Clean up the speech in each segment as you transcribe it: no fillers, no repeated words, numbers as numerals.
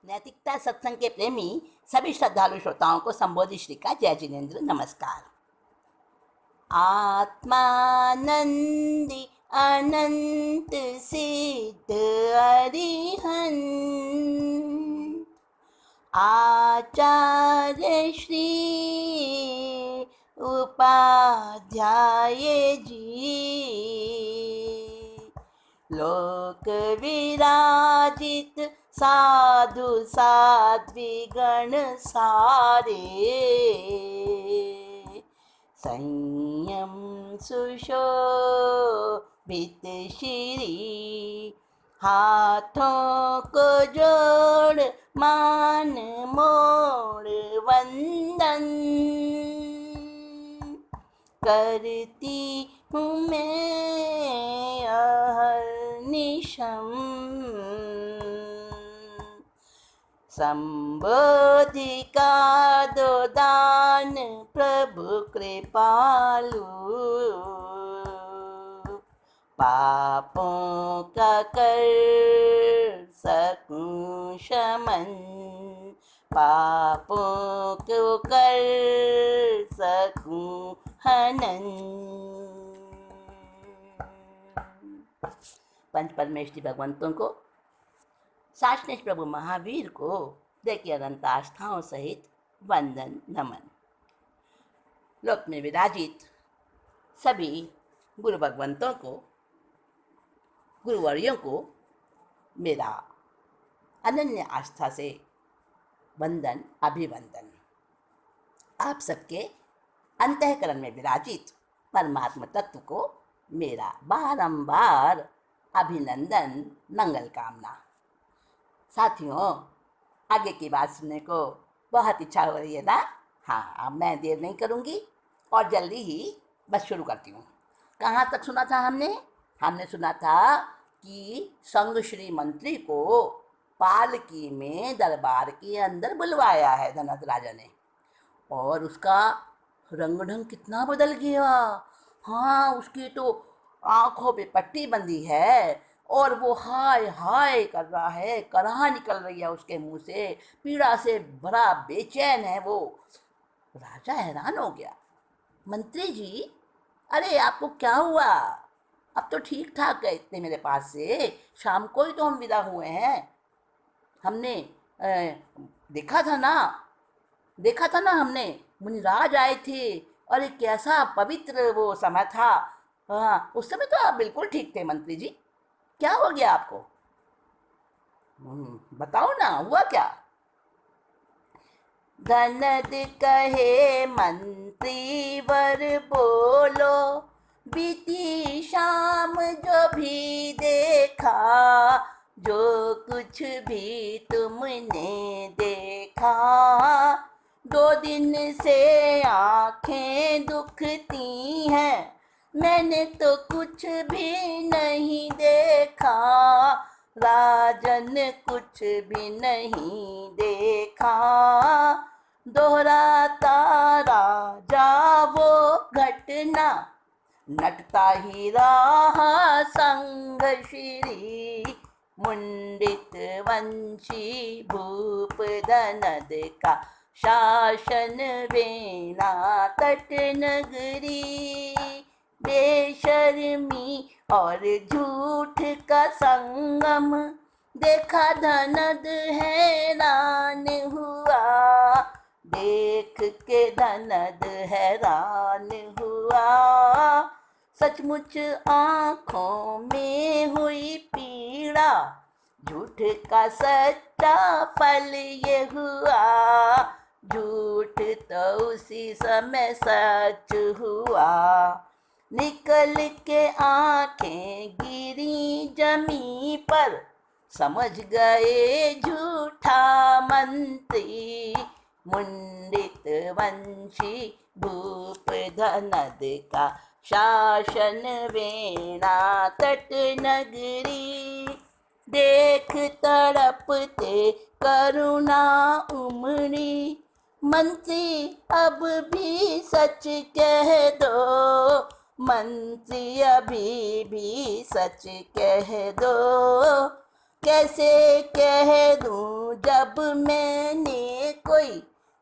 नैतिकता सत्संग के प्रेमी सभी श्रद्धालु श्रोताओं को संबोधित श्री का जय जिनेन्द्र नमस्कार। आत्मानंदी अनंत सिद्ध अरिहंत आचार्य श्री उपाध्याय जी लोक विराजित साधु साध्वीगण सारे संयम सुशोभित श्री हाथों को जोड़ मान मोड़ वंदन करती हूँ मैं अहर्निशम संबोधि का दो दान प्रभु कृपालु पापों का कर सकूं शमन पापों को कर सकूं हनन। पंच परमेश्वरी भगवंतों को, साक्षनेश प्रभु महावीर को देखिए अनंत आस्थाओं सहित वंदन नमन। लोक में विराजित सभी गुरु भगवंतों को, गुरुवर्यों को मेरा अनन्य आस्था से वंदन अभिवंदन। आप सबके अंतःकरण में विराजित परमात्मा तत्व को मेरा बारंबार अभिनंदन मंगल कामना। साथियों, आगे की बात सुनने को बहुत इच्छा हो रही है ना? हाँ, अब मैं देर नहीं करूँगी और जल्दी ही बस शुरू करती हूँ। कहाँ तक सुना था हमने सुना था कि संघ श्री मंत्री को पालकी में दरबार के अंदर बुलवाया है धनद राजा ने, और उसका रंग ढंग कितना बदल गया। हाँ, उसकी तो आंखों पे पट्टी बंधी है और वो हाय हाय कर रहा है, कराह निकल रही है उसके मुंह से, पीड़ा से बड़ा बेचैन है वो। राजा हैरान हो गया, मंत्री जी, अरे आपको क्या हुआ? अब तो ठीक ठाक है इतने मेरे पास से, शाम को ही तो हम विदा हुए हैं। हमने देखा था ना हमने मुनिराज आए थे, अरे कैसा पवित्र वो समय था। हाँ, उस समय तो आप बिल्कुल ठीक थे मंत्री जी, क्या हो गया आपको? बताओ ना, हुआ क्या? धनद कहे मंत्री वर बोलो, बीती शाम जो भी देखा, जो कुछ भी तुमने देखा, 2 दिन से आंखें दुखती हैं, मैंने तो कुछ भी नहीं देखा, राजन कुछ भी नहीं देखा। दोहराता राजा वो घटना, नटता ही रहा संग श्री मुंडित वंशी भूप धनद का शासन वेना तट नगरी। बेशर्मी और झूठ का संगम देखा धनद हैरान हुआ, देख के धनद हैरान हुआ। सचमुच आँखों में हुई पीड़ा, झूठ का सच्चा फल ये हुआ, झूठ तो उसी समय सच हुआ। निकल के आंखें गिरी जमी पर, समझ गए झूठा मंत्री मुंडित वंशी भूप धनद का शासन वेना तट नगरी। देख तड़पते करुणा उमड़ी, मंत्री अब भी सच कह दो, मंत्री अभी भी सच कह दो। कैसे कह दूं जब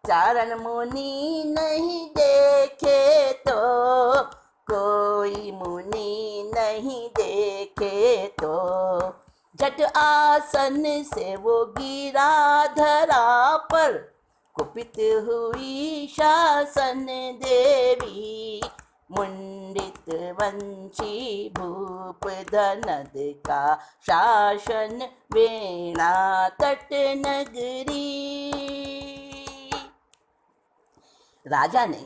चरण मुनि नहीं देखे तो, कोई मुनि नहीं देखे तो, झट आसन से वो गिरा धरा पर, कुपित हुई शासन देवी। मुंडित वंशी भूप धनद का शासन वेणा तट नगरी। राजा ने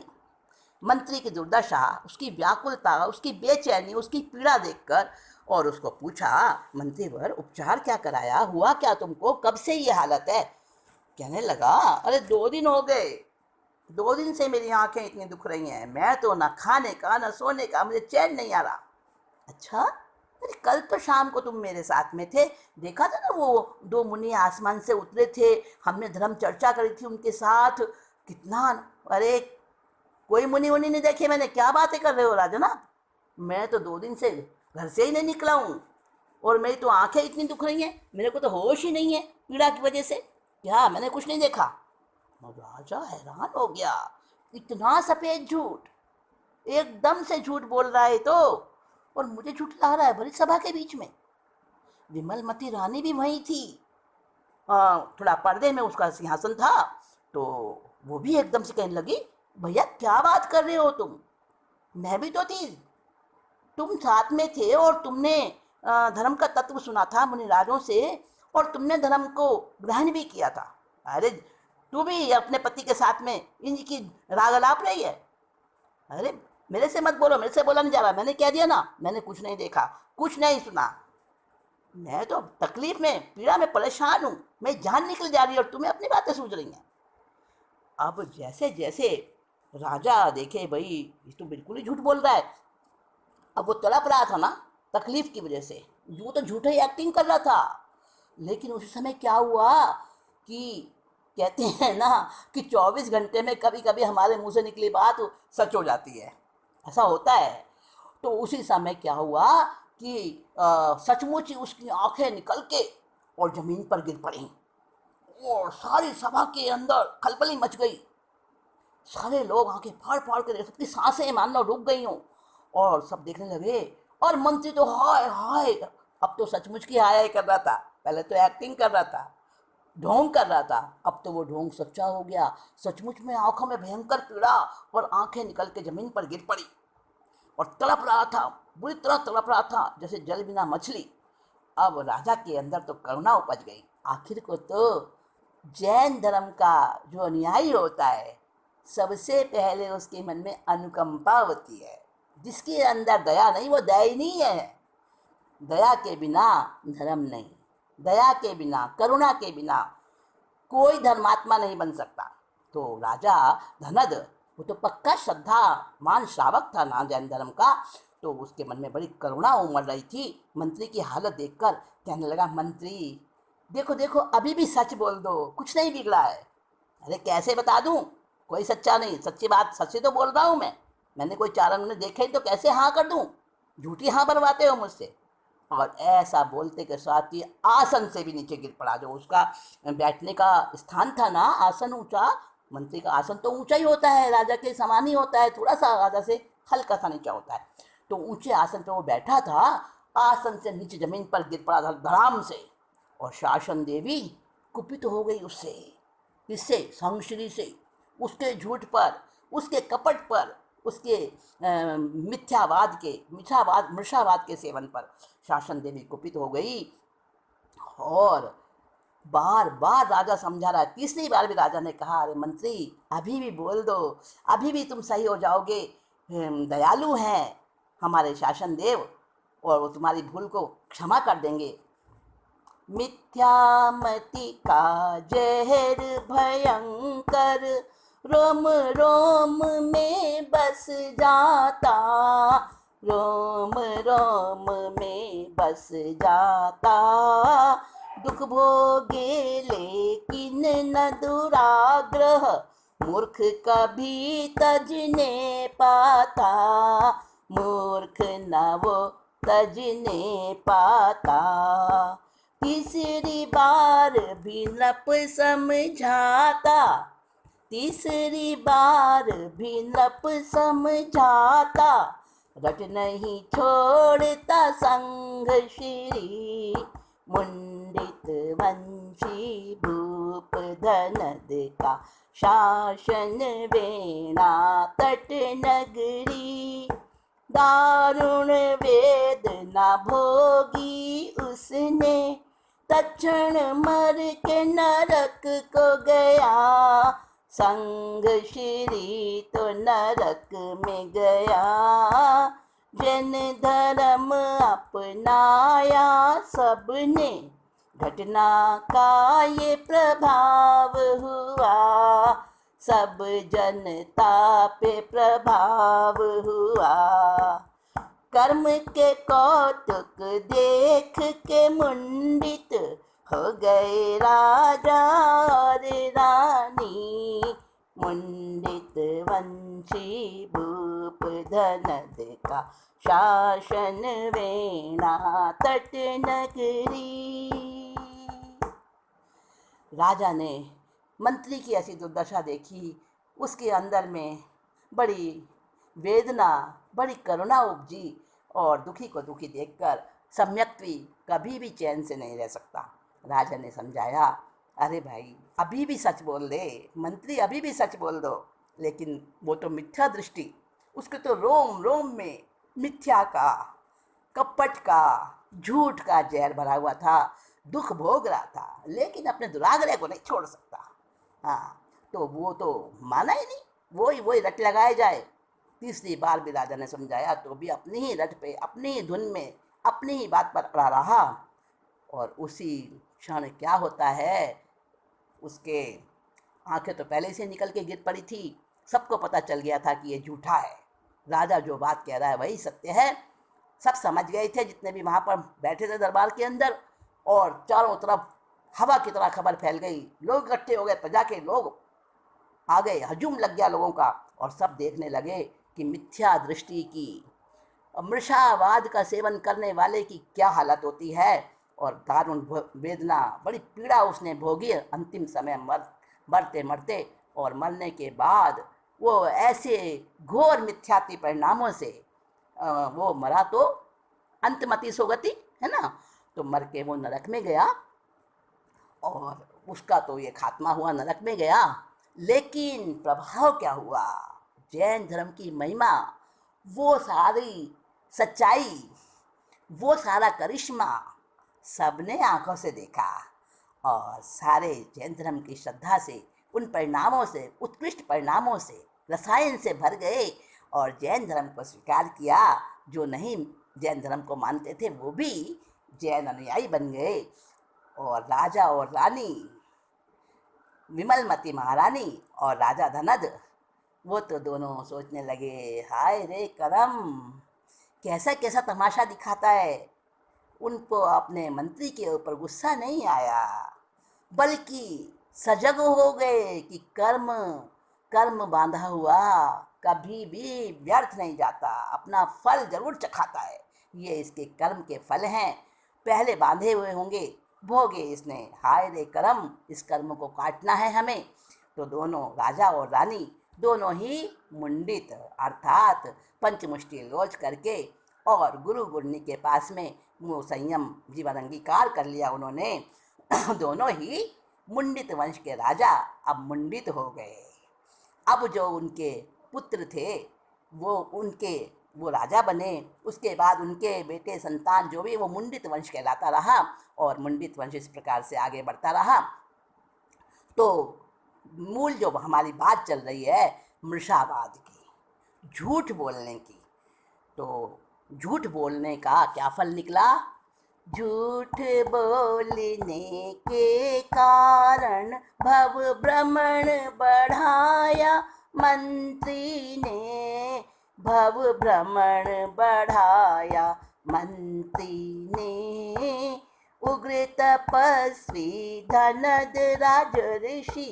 मंत्री की दुर्दशा, उसकी व्याकुलता, उसकी बेचैनी, उसकी पीड़ा देखकर और उसको पूछा, मंत्रीवर उपचार क्या कराया, हुआ क्या तुमको, कब से ये हालत है? कहने लगा, अरे 2 दिन हो गए, 2 दिन से मेरी आंखें इतनी दुख रही हैं, मैं तो ना खाने का ना सोने का, मुझे चैन नहीं आ रहा। अच्छा, अरे कल तो शाम को तुम मेरे साथ में थे, देखा था ना वो 2 मुनि आसमान से उतरे थे, हमने धर्म चर्चा करी थी उनके साथ, कितना। अरे कोई मुनि मुनि नहीं देखे मैंने, क्या बातें कर रहे हो राजना? मैं तो 2 दिन से घर से ही नहीं निकला हूँ, और मेरी तो आंखें इतनी दुख रही हैं, मेरे को तो होश ही नहीं है पीड़ा की वजह से। क्या मैंने कुछ नहीं देखा? राजा हैरान हो गया, इतना सफेद झूठ, एकदम से झूठ बोल रहा है तो, और मुझे झूठ लग रहा है बड़ी सभा के बीच में। विमलमती रानी भी वहीं थी, थोड़ा पर्दे में उसका सिंहासन था, तो वो भी एकदम से कहने लगी, भैया क्या बात कर रहे हो तुम, मैं भी तो थी, तुम साथ में थे और तुमने धर्म का तत्व सुना था मुनिराजों से, और तुमने धर्म को ग्रहण भी किया था। अरे तू भी अपने पति के साथ में इनकी राग अलाप रही है? अरे मेरे से मत बोलो, मेरे से बोला नहीं जा रहा, मैंने कह दिया ना, मैंने कुछ नहीं देखा, कुछ नहीं सुना, मैं तो तकलीफ में पीड़ा में परेशान हूँ, मैं जान निकल जा रही है और तुम्हें अपनी बातें सूझ रही हैं। अब जैसे जैसे राजा देखे भाई ये तो बिल्कुल ही झूठ बोल रहा है, अब वो तड़प रहा था ना तकलीफ की वजह से, वो तो झूठे ही एक्टिंग कर रहा था, लेकिन उस समय क्या हुआ कि कहते हैं ना कि 24 घंटे में कभी कभी हमारे मुंह से निकली बात सच हो जाती है, ऐसा होता है। तो उसी समय क्या हुआ कि सचमुच ही उसकी आंखें निकल के और जमीन पर गिर पड़ी, और सारी सभा के अंदर खलबली मच गई, सारे लोग आंखें फाड़ फाड़ कर देख, सबकी सांसें मान लो रुक गई हों, और सब देखने लगे, और मंत्री तो हाय हाय, अब तो सचमुच की हाय कर रहा था, पहले तो एक्टिंग कर रहा था, ढोंग कर रहा था, अब तो वो ढोंग सच्चा हो गया, सचमुच में आंखों में भयंकर पीड़ा, और आंखें निकल के जमीन पर गिर पड़ी, और तड़प रहा था, बुरी तरह तड़प रहा था जैसे जल बिना मछली। अब राजा के अंदर तो करुणा उपज गई, आखिर को तो जैन धर्म का जो अनुयायी होता है, सबसे पहले उसके मन में अनुकंपा होती है, जिसके अंदर दया नहीं वो दयनीय है, दया के बिना धर्म नहीं, दया के बिना करुणा के बिना कोई धर्मात्मा नहीं बन सकता। तो राजा धनद वो तो पक्का श्रद्धा मान श्रावक था ना जैन धर्म का, तो उसके मन में बड़ी करुणा उमड़ रही थी मंत्री की हालत देखकर। कहने लगा, मंत्री देखो देखो अभी भी सच बोल दो, कुछ नहीं बिगड़ा है। अरे कैसे बता दूं, कोई सच्चा नहीं, सच्ची बात सच्ची तो बोल रहा हूँ मैंने कोई चारण ने देखे तो कैसे हाँ कर दूं, झूठी हाँ बनवाते हो मुझसे। और ऐसा बोलते के साथ ही आसन से भी नीचे गिर पड़ा, जो उसका बैठने का स्थान था ना, आसन ऊंचा, मंत्री का आसन तो ऊंचा ही होता है, राजा के समान ही होता है, थोड़ा सा राजा से हल्का सा नीचा होता है, तो ऊंचे आसन पर वो बैठा था, आसन से नीचे जमीन पर गिर पड़ा था धड़ाम से, और शासन देवी कुपित हो गई उससे, इससे संश्री से, उसके झूठ पर, उसके कपट पर, उसके मिथ्यावाद के मृषावाद के सेवन पर शासन देवी कुपित हो गई। और बार बार राजा समझा रहा है, तीसरी बार भी राजा ने कहा, अरे मंत्री अभी भी बोल दो, अभी भी तुम सही हो जाओगे, दयालु हैं हमारे शासन देव, और वो तुम्हारी भूल को क्षमा कर देंगे। मिथ्यामति का जहर भयंकर, रोम रोम में बस जाता, रोम रोम में बस जाता, दुख भोगे लेकिन न दुराग्रह, मूर्ख कभी तजने पाता, मूर्ख न वो तजने पाता। तीसरी बार भी नप समझाता, तीसरी बार भी नृप समझाता, रट नहीं छोड़ता संग श्री। मुंडित वंशी भूप धनद का शासन वेणा तट नगरी। दारुण वेदना भोगी उसने, तक्षण मर के नरक को गया। संग श्री तो नरक में गया, जन धर्म अपनाया सबने। घटना का ये प्रभाव हुआ, सब जनता पे प्रभाव हुआ। कर्म के कौतुक देख के मुंडित हो गए राजा और रानी। मुंडित वंशी भूप धनद का शासन वेणा तट नगरी। राजा ने मंत्री की ऐसी दुर्दशा देखी, उसके अंदर में बड़ी वेदना, बड़ी करुणा उपजी और दुखी को दुखी देखकर सम्यक्त्वी कभी भी चैन से नहीं रह सकता। राजा ने समझाया, अरे भाई अभी भी सच बोल दे, मंत्री अभी भी सच बोल दो। लेकिन वो तो मिथ्या दृष्टि, उसके तो रोम रोम में मिथ्या का, कपट का, झूठ का जहर भरा हुआ था। दुख भोग रहा था लेकिन अपने दुराग्रह को नहीं छोड़ सकता। हाँ, तो वो तो माना ही नहीं, वही रट लगाए जाए। तीसरी बार भी राजा ने समझाया तो भी अपनी ही रट पे, अपनी ही धुन में, अपनी ही बात पर अड़ा रहा। और उसी क्षण क्या होता है, उसके आंखें तो पहले से निकल के गिर पड़ी थी। सबको पता चल गया था कि ये झूठा है, राजा जो बात कह रहा है वही सत्य है। सब समझ गए थे जितने भी वहाँ पर बैठे थे दरबार के अंदर, और चारों तरफ हवा की तरह खबर फैल गई। लोग इकट्ठे हो गए, प्रजा के लोग आ गए, हजूम लग गया लोगों का, और सब देखने लगे कि मिथ्या दृष्टि की, मृषावाद का सेवन करने वाले की क्या हालत होती है। और दारुण वेदना, बड़ी पीड़ा उसने भोगी अंतिम समय मरते मरते। और मरने के बाद वो ऐसे घोर मिथ्याति परिणामों से वो मरा, तो अंतमति सोगति है ना, तो मर के वो नरक में गया और उसका तो ये खात्मा हुआ, नरक में गया। लेकिन प्रभाव क्या हुआ, जैन धर्म की महिमा, वो सारी सच्चाई, वो सारा करिश्मा सबने आंखों से देखा और सारे जैन धर्म की श्रद्धा से, उन परिणामों से, उत्कृष्ट परिणामों से, रसायन से भर गए और जैन धर्म को स्वीकार किया। जो नहीं जैन धर्म को मानते थे वो भी जैन अनुयायी बन गए। और राजा और रानी, विमलमती महारानी और राजा धनद, वो तो दोनों सोचने लगे, हाय रे करम, कैसा कैसा तमाशा दिखाता है। उनको अपने मंत्री के ऊपर गुस्सा नहीं आया, बल्कि सजग हो गए कि कर्म बांधा हुआ कभी भी व्यर्थ नहीं जाता, अपना फल जरूर चखाता है। ये इसके कर्म के फल हैं, पहले बांधे हुए होंगे, भोगे इसने, हाय रे कर्म, इस कर्म को काटना है हमें। तो दोनों राजा और रानी दोनों ही मुंडित अर्थात पंचमुष्टि लोच करके और गुरु गुरनी के पास में वो संयम जीवन अंगीकार कर लिया उन्होंने। दोनों ही मुंडित वंश के राजा अब मुंडित हो गए। अब जो उनके पुत्र थे वो राजा बने, उसके बाद उनके बेटे संतान जो भी, वो मुंडित वंश कहलाता रहा और मुंडित वंश इस प्रकार से आगे बढ़ता रहा। तो मूल जो हमारी बात चल रही है मृषावाद की, झूठ बोलने की, तो झूठ बोलने का क्या फल निकला। झूठ बोलने के कारण भव भ्रमण बढ़ाया मंत्री ने, भव भ्रमण बढ़ाया मंत्री ने। उग्र तपस्वी धनद राज ऋषि,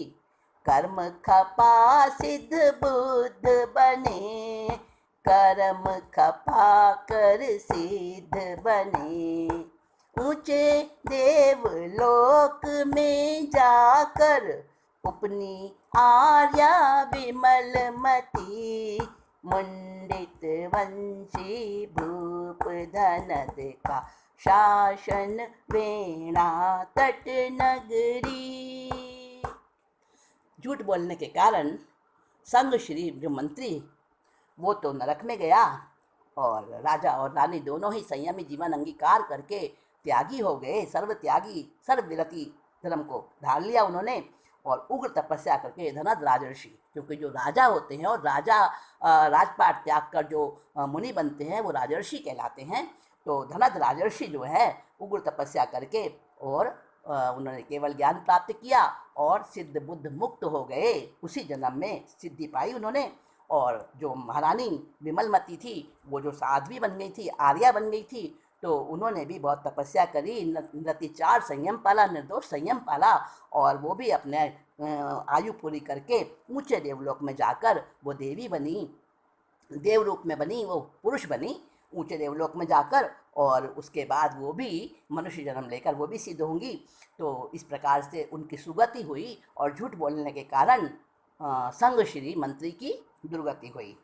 कर्म खपा सिद्ध बुद्ध बने, कर्म खपा कर सिद्ध बने। ऊंचे देवलोक में जाकर उपनी आर्या विमलमती, मुंडित वंशी भूप धनद का शासन वेणा तट नगरी। झूठ बोलने के कारण संग श्री जो मंत्री वो तो नरक में गया, और राजा और रानी दोनों ही संयमी जीवन अंगीकार करके त्यागी हो गए, सर्व त्यागी सर्वविरति धर्म को धार लिया उन्होंने, और उग्र तपस्या करके धनद राजर्षि, क्योंकि जो राजा होते हैं और राजा राजपाट त्याग कर जो मुनि बनते हैं वो राजर्षि कहलाते हैं। तो धनद राजर्षि जो है उग्र तपस्या करके और उन्होंने केवल ज्ञान प्राप्त किया और सिद्ध बुद्ध मुक्त हो गए, उसी जन्म में सिद्धि पाई उन्होंने। और जो महारानी विमलमती थी वो जो साध्वी बन गई थी, आर्या बन गई थी, तो उन्होंने भी बहुत तपस्या करी, नतिचार संयम पाला, निर्दोष संयम पाला, और वो भी अपने आयु पूरी करके ऊंचे देवलोक में जाकर वो देवी बनी, देव रूप में बनी, वो पुरुष बनी ऊंचे देवलोक में जाकर, और उसके बाद वो भी मनुष्य जन्म लेकर वो भी सिद्ध होंगी। तो इस प्रकार से उनकी सुगति हुई, और झूठ बोलने के कारण संग श्री मंत्री की दुर्गति हुई।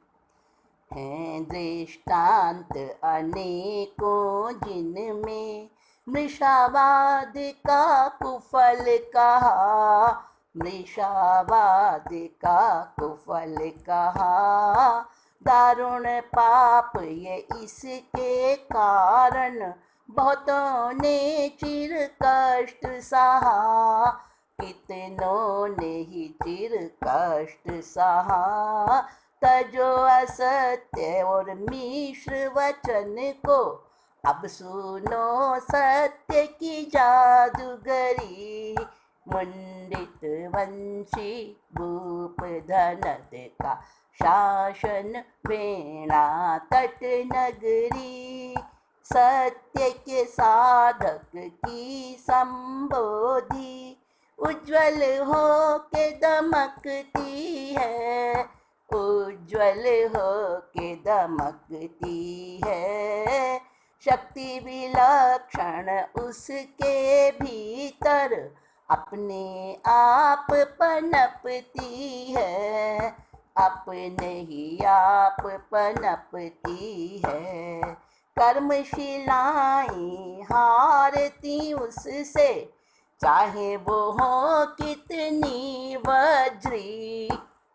हैं दृष्टांत अनेकों जिनमें मृषावाद का कुफल कहा, मृषावाद का कुफल कहा, दारुण पाप ये इसके कारण, बहुतों ने चिर कष्ट सहा, कितनों ने ही चिर कष्ट सहा, तजो असत्य और मिश्र वचन को, अब सुनो सत्य की जादूगरी, मुंडित वंशी भूप धनद का शासन वेणा तट नगरी, सत्य के साधक की संबोधि, उज्ज्वल हो के दमकती है, उज्ज्वल हो के दमकती है, शक्ति विलक्षण उसके भीतर, अपने आप पनपती है, अपने ही आप पनपती है, कर्मशिलाएं हारती उससे, चाहे वो हो कितनी वज्री,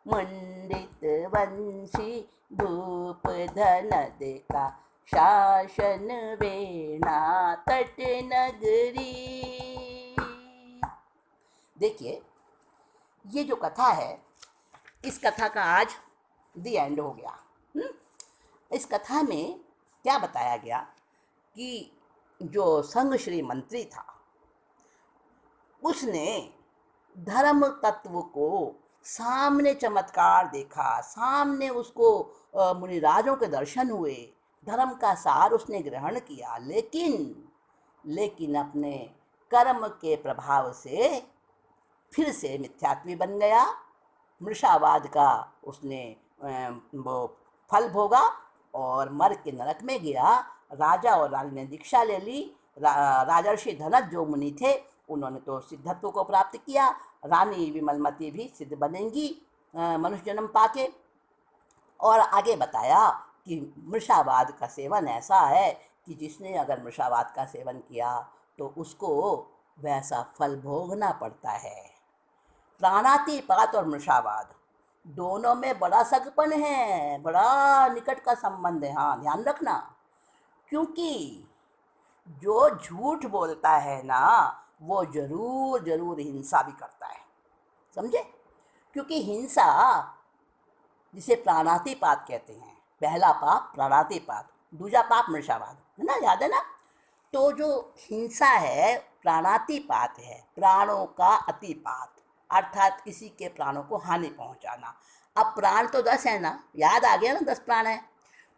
मुंडित वंशी भूप धनद का शासन वेणा तट नगरी। देखिए ये जो कथा है, इस कथा का आज दी एंड हो गया। इस कथा में क्या बताया गया कि जो संग श्री मंत्री था उसने धर्म तत्व को सामने चमत्कार देखा, सामने उसको मुनिराजों के दर्शन हुए, धर्म का सार उसने ग्रहण किया, लेकिन अपने कर्म के प्रभाव से फिर से मिथ्यात्वी बन गया, मृषावाद का उसने वो फल भोगा और मर के नरक में गया। राजा और रानी ने दीक्षा ले ली, राजर्षि धनद जो मुनि थे उन्होंने तो सिद्धत्व को प्राप्त किया, रानी विमलमती भी सिद्ध बनेंगी मनुष्य जन्म पाके। और आगे बताया कि मृषावाद का सेवन ऐसा है कि जिसने अगर मृषावाद का सेवन किया तो उसको वैसा फल भोगना पड़ता है। प्राणातिपात और मृषावाद दोनों में बड़ा सगपन है, बड़ा निकट का संबंध है। हाँ ध्यान रखना, क्योंकि जो झूठ बोलता है ना वो जरूर हिंसा भी करता है, समझे। क्योंकि हिंसा जिसे प्राणातिपात कहते हैं, पहला पाप प्राणातिपात, दूसरा पाप मृषावाद, है ना, याद है ना। तो जो हिंसा है प्राणातिपात है, प्राणों का अतिपात, अर्थात किसी के प्राणों को हानि पहुंचाना। अब प्राण तो 10 है ना, याद आ गया ना, 10 प्राण है।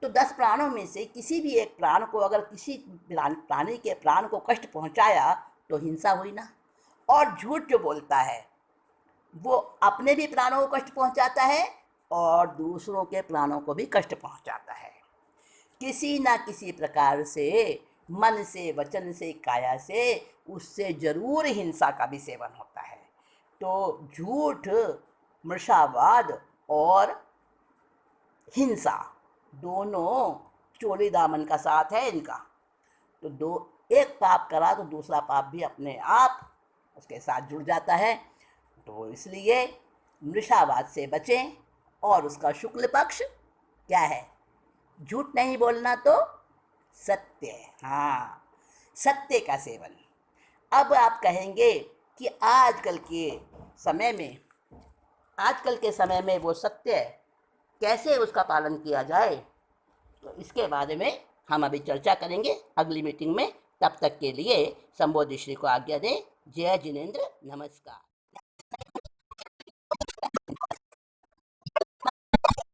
तो 10 प्राणों में से किसी भी एक प्राण को अगर किसी प्राणी के प्राण को कष्ट पहुंचाया तो हिंसा हुई ना। और झूठ जो बोलता है वो अपने भी प्राणों को कष्ट पहुंचाता है और दूसरों के प्राणों को भी कष्ट पहुंचाता है। किसी ना किसी प्रकार से, मन से, वचन से, काया से, उससे जरूर हिंसा का भी सेवन होता है। तो झूठ, मृषावाद और हिंसा दोनों चोली दामन का साथ है इनका। तो एक पाप करा तो दूसरा पाप भी अपने आप उसके साथ जुड़ जाता है। तो इसलिए मृषावाद से बचें। और उसका शुक्ल पक्ष क्या है? झूठ नहीं बोलना तो सत्य। हाँ, सत्य का सेवन। अब आप कहेंगे कि आजकल के समय में वो सत्य कैसे उसका पालन किया जाए, तो इसके बारे में हम अभी चर्चा करेंगे अगली मीटिंग में। तब तक के लिए संबोधि श्री को आज्ञा दें। जय जिनेन्द्र, नमस्कार।